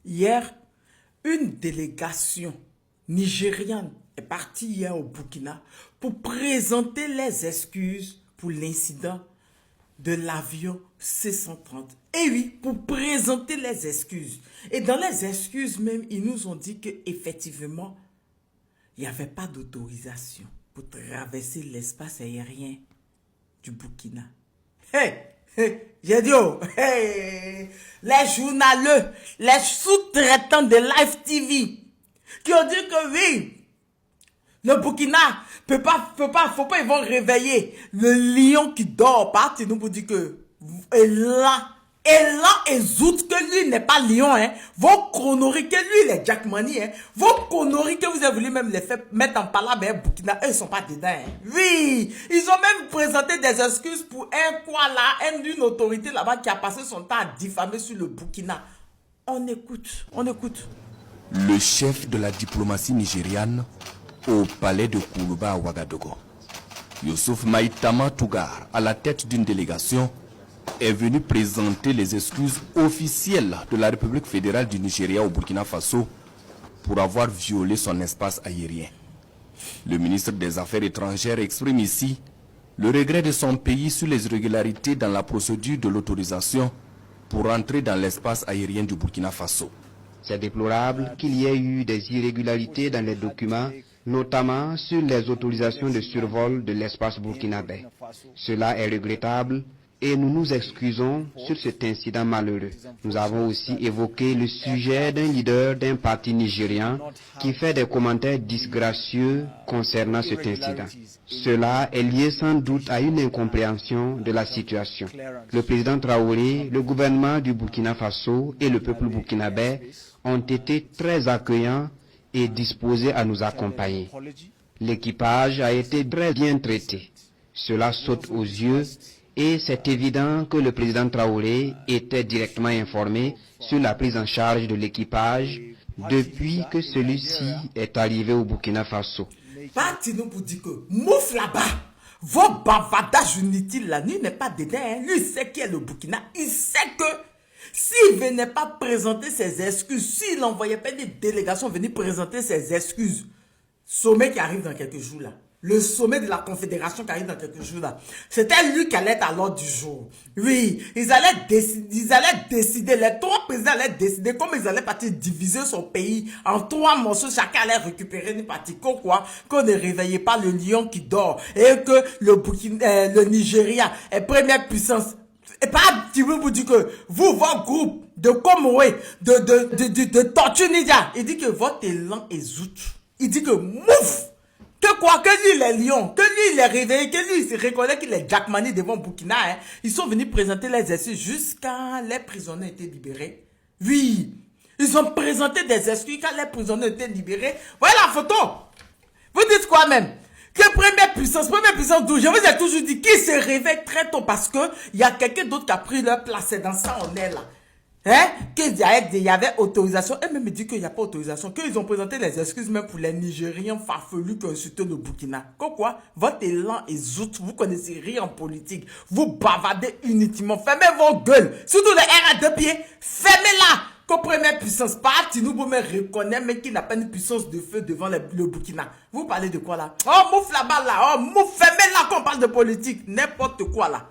Hier, une délégation nigériane est partie hier au Burkina pour présenter les excuses pour l'incident de l'avion C-130. Et oui, pour présenter les excuses. Et dans les excuses même, ils nous ont dit qu'effectivement, il n'y avait pas d'autorisation pour traverser l'espace aérien du Burkina. J'ai dit, les journaleux, les sous-traitants de Live TV, qui ont dit que oui, le Burkina faut pas, ils vont réveiller le lion qui dort. Parti nous pour dire que, et là, et Zout, que lui n'est pas lion, hein. Vos conneries, que lui, il est Jack Money, hein. Vos conneries que vous avez voulu même les faire mettre en palabre, hein, Burkina, eux, ils sont pas dedans, hein. Oui, ils ont même présenté des excuses pour une autorité là-bas qui a passé son temps à diffamer sur le Burkina. On écoute. Le chef de la diplomatie nigériane au palais de Koulouba à Ouagadougou, Youssouf Maïtama Tougar, à la tête d'une délégation, est venu présenter les excuses officielles de la République fédérale du Nigeria au Burkina Faso pour avoir violé son espace aérien. Le ministre des Affaires étrangères exprime ici le regret de son pays sur les irrégularités dans la procédure de l'autorisation pour entrer dans l'espace aérien du Burkina Faso. C'est déplorable qu'il y ait eu des irrégularités dans les documents, notamment sur les autorisations de survol de l'espace burkinabé. Cela est regrettable et nous nous excusons sur cet incident malheureux. Nous avons aussi évoqué le sujet d'un leader d'un parti nigérian qui fait des commentaires disgracieux concernant cet incident. Cela est lié sans doute à une incompréhension de la situation. Le président Traoré, le gouvernement du Burkina Faso et le peuple burkinabé ont été très accueillants et disposés à nous accompagner. L'équipage a été très bien traité. Cela saute aux yeux et c'est évident que le président Traoré était directement informé sur la prise en charge de l'équipage depuis que celui-ci est arrivé au Burkina Faso. Parti-nous pour dire que mouf là-bas, vos bavardages inutiles là, lui n'est pas dedans, hein. Lui sait qui est le Burkina, il sait que s'il ne venait pas présenter ses excuses, s'il n'envoyait pas des délégations venir présenter ses excuses, sommet qui arrive dans quelques jours là, le sommet de la Confédération qui arrive dans quelques jours là, c'était lui qui allait être à l'ordre du jour. Oui, ils allaient décider, les trois présidents allaient décider comment ils allaient partir diviser son pays en trois morceaux, chacun allait récupérer une partie, qu'on ne réveillait pas le lion qui dort, et que le Nigeria est première puissance. Et pas un petit peu pour dire que vous, votre groupe de Komoué, de Tortue Ninja, il dit que votre élan est zout. Il dit que mouf! Que lui il est lion, que lui il est réveillé, que lui il se reconnaît qu'il est Jack Money devant Burkina, hein. Ils sont venus présenter les excuses jusqu'à les prisonniers étaient libérés. Oui, ils ont présenté des excuses quand les prisonniers étaient libérés. Voilà la photo. Vous dites quoi même? Que première puissance 12, je vous ai toujours dit qu'ils se réveillent très tôt parce que il y a quelqu'un d'autre qui a pris leur place. C'est dans ça on est là. Hein? Qu'il y avait autorisation. Et même dit qu'il n'y a pas autorisation. Qu'ils ont présenté les excuses même pour les Nigériens farfelus qui ont insulté le Burkina. Quoi? Votre élan est zout. Vous connaissez rien en politique. Vous bavardez inutilement. Fermez vos gueules. Surtout les R à deux pieds. Fermez-la. Comme première puissance, parti, nous me reconnaît, mais qui n'a pas une puissance de feu devant le Burkina. Vous parlez de quoi là? Oh, mouf là-bas là. Oh, mouf, fermez-la qu'on parle de politique. N'importe quoi là.